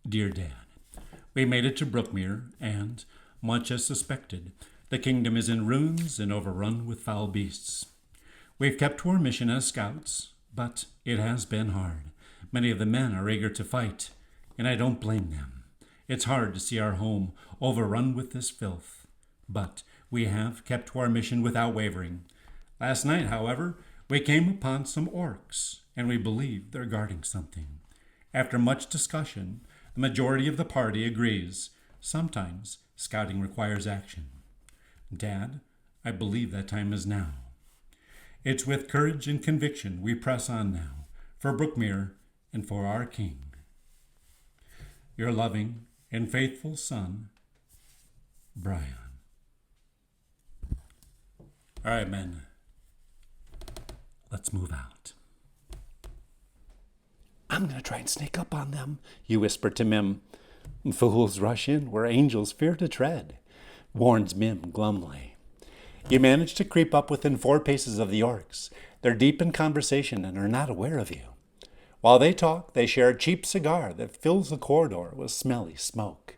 Dear Dad, we made it to Brookmere, and, much as suspected, the kingdom is in ruins and overrun with foul beasts. We've kept to our mission as scouts, but it has been hard. Many of the men are eager to fight, and I don't blame them. It's hard to see our home overrun with this filth, but we have kept to our mission without wavering. Last night, however, we came upon some orcs, and we believe they're guarding something. After much discussion, the majority of the party agrees. Sometimes scouting requires action. Dad, I believe that time is now. It's with courage and conviction we press on now, for Brookmere and for our King. Your loving and faithful son, Brian. All right, men. Let's move out. I'm going to try and sneak up on them, you whisper to Mim. Fools rush in where angels fear to tread, warns Mim glumly. You manage to creep up within 4 paces of the orcs. They're deep in conversation and are not aware of you. While they talk, they share a cheap cigar that fills the corridor with smelly smoke.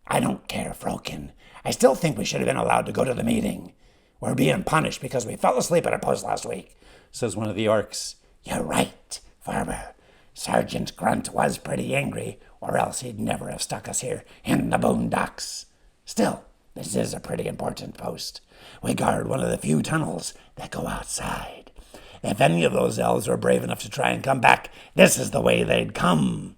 I don't care, Frokin. I still think we should have been allowed to go to the meeting. We're being punished because we fell asleep at our post last week, says one of the orcs. You're right, Farmer. Sergeant Grunt was pretty angry, or else he'd never have stuck us here in the boondocks. Still, this is a pretty important post. We guard one of the few tunnels that go outside. If any of those elves were brave enough to try and come back, this is the way they'd come.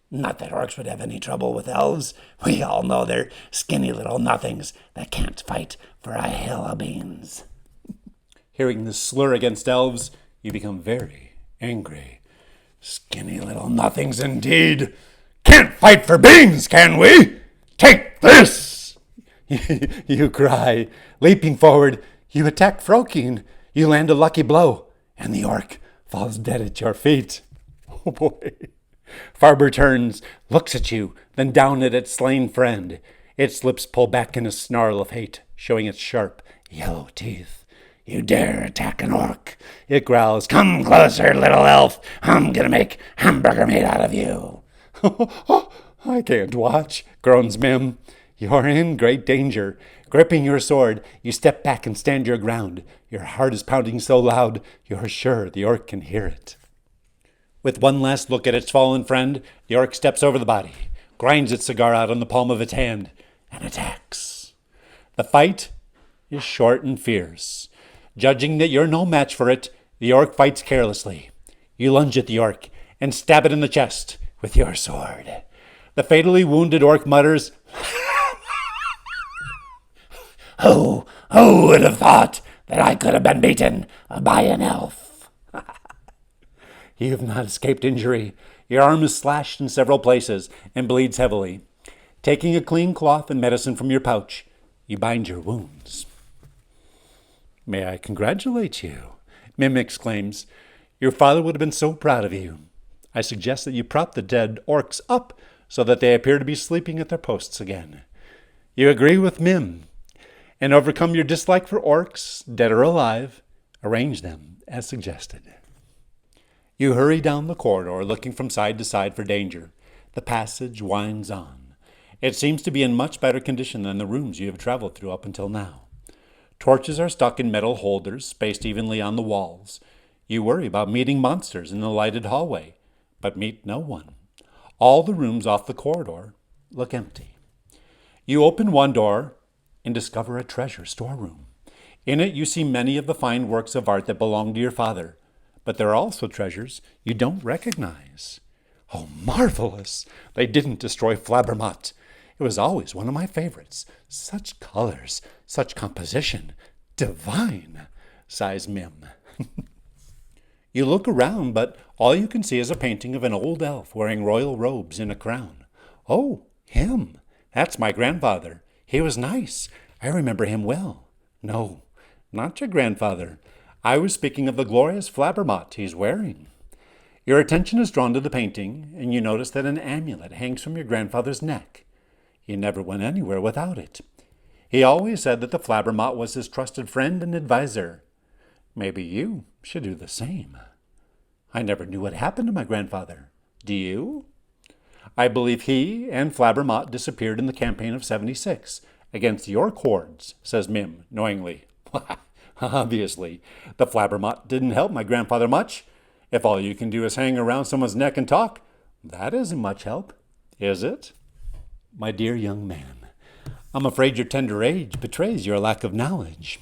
Not that orcs would have any trouble with elves. We all know they're skinny little nothings that can't fight for a hill of beans. Hearing this slur against elves, you become very angry. Skinny little nothings indeed. Can't fight for beans, can we? Take this! You cry. Leaping forward, you attack Frokin. You land a lucky blow, and the orc falls dead at your feet. Oh boy. Farber turns, looks at you, then down at its slain friend. Its lips pull back in a snarl of hate, showing its sharp, yellow teeth. You dare attack an orc? It growls. Come closer, little elf. I'm gonna make hamburger meat out of you. I can't watch, groans Mim. You're in great danger. Gripping your sword, you step back and stand your ground. Your heart is pounding so loud, you're sure the orc can hear it. With one last look at its fallen friend, the orc steps over the body, grinds its cigar out on the palm of its hand, and attacks. The fight is short and fierce. Judging that you're no match for it, the orc fights carelessly. You lunge at the orc and stab it in the chest with your sword. The fatally wounded orc mutters, Who would have thought that I could have been beaten by an elf? You've not escaped injury. Your arm is slashed in several places and bleeds heavily. Taking a clean cloth and medicine from your pouch, you bind your wounds. May I congratulate you, Mim exclaims. Your father would have been so proud of you. I suggest that you prop the dead orcs up so that they appear to be sleeping at their posts again. You agree with Mim, and overcome your dislike for orcs, dead or alive. Arrange them as suggested. You hurry down the corridor, looking from side to side for danger. The passage winds on. It seems to be in much better condition than the rooms you have traveled through up until now. Torches are stuck in metal holders, spaced evenly on the walls. You worry about meeting monsters in the lighted hallway, but meet no one. All the rooms off the corridor look empty. You open one door and discover a treasure storeroom. In it you see many of the fine works of art that belong to your father, but there are also treasures you don't recognize. Oh, marvelous! They didn't destroy Flabbermot. It was always one of my favorites. Such colors, such composition. Divine, sighs Mim. You look around, but all you can see is a painting of an old elf wearing royal robes and a crown. Oh, him. That's my grandfather. He was nice. I remember him well. No, not your grandfather. I was speaking of the glorious Flabbermot he's wearing. Your attention is drawn to the painting, and you notice that an amulet hangs from your grandfather's neck. He never went anywhere without it. He always said that the Flabbermot was his trusted friend and adviser. Maybe you should do the same. I never knew what happened to my grandfather. Do you? I believe he and Flabbermont disappeared in the campaign of 76 against York hordes, says Mim, knowingly. Obviously, the Flabbermont didn't help my grandfather much. If all you can do is hang around someone's neck and talk, that isn't much help, is it? My dear young man, I'm afraid your tender age betrays your lack of knowledge.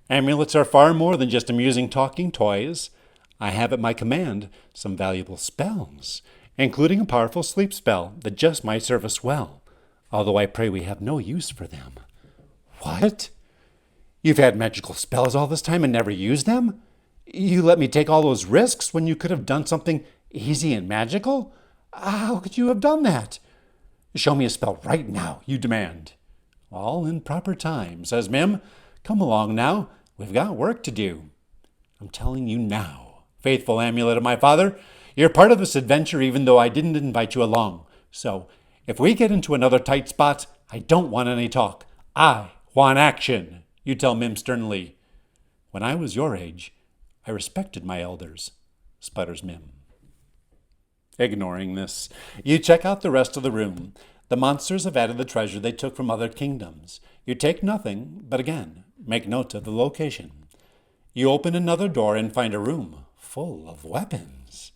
Amulets are far more than just amusing talking toys. I have at my command some valuable spells, including a powerful sleep spell that just might serve us well, although I pray we have no use for them. What? You've had magical spells all this time and never used them? You let me take all those risks when you could have done something easy and magical? How could you have done that? Show me a spell right now, you demand. All in proper time, says Mim. Come along now. We've got work to do. I'm telling you now, faithful amulet of my father, you're part of this adventure even though I didn't invite you along. So, if we get into another tight spot, I don't want any talk. I want action, you tell Mim sternly. When I was your age, I respected my elders, sputters Mim. Ignoring this, you check out the rest of the room. The monsters have added the treasure they took from other kingdoms. You take nothing, but again, make note of the location. You open another door and find a room full of weapons.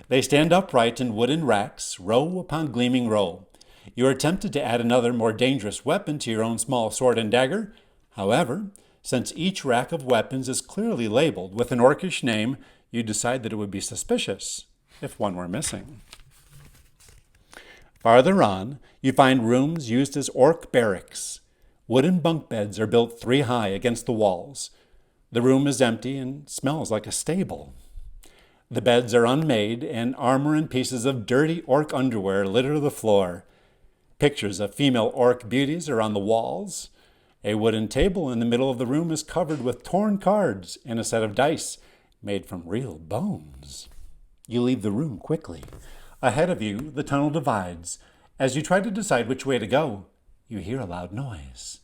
They stand upright in wooden racks, row upon gleaming row. You are tempted to add another, more dangerous weapon to your own small sword and dagger. However, since each rack of weapons is clearly labeled with an orcish name, you decide that it would be suspicious if one were missing. Farther on, you find rooms used as orc barracks. Wooden bunk beds are built 3 high against the walls. The room is empty and smells like a stable. The beds are unmade, and armor and pieces of dirty orc underwear litter the floor. Pictures of female orc beauties are on the walls. A wooden table in the middle of the room is covered with torn cards and a set of dice made from real bones. You leave the room quickly. Ahead of you, the tunnel divides. As you try to decide which way to go, you hear a loud noise.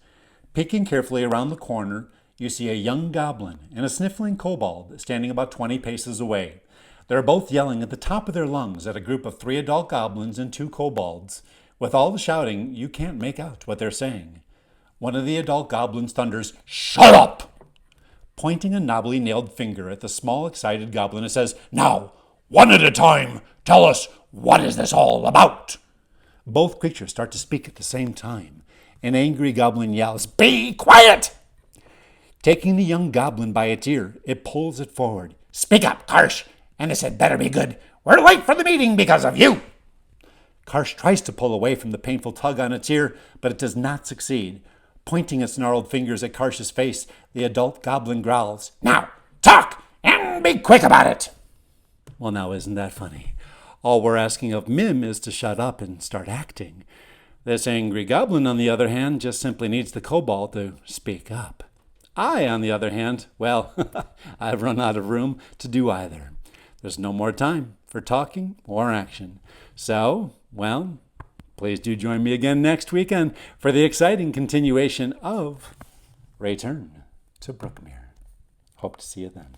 Peeking carefully around the corner, you see a young goblin and a sniffling kobold standing about 20 paces away. They're both yelling at the top of their lungs at a group of 3 adult goblins and 2 kobolds. With all the shouting, you can't make out what they're saying. One of the adult goblins thunders, "Shut up!" Pointing a knobbly nailed finger at the small, excited goblin, it says, "Now, one at a time, tell us, what is this all about?" Both creatures start to speak at the same time. An angry goblin yells, "Be quiet!" Taking the young goblin by its ear, it pulls it forward. "Speak up, Karsh, and this had better be good. We're late for the meeting because of you." Karsh tries to pull away from the painful tug on its ear, but it does not succeed. Pointing its gnarled fingers at Karsh's face, the adult goblin growls, "Now, talk, and be quick about it." Well, now, isn't that funny? All we're asking of Mim is to shut up and start acting. This angry goblin, on the other hand, just simply needs the kobold to speak up. I, on the other hand, well, I've run out of room to do either. There's no more time for talking or action. So, well, please do join me again next weekend for the exciting continuation of Return to Brookmere. Hope to see you then.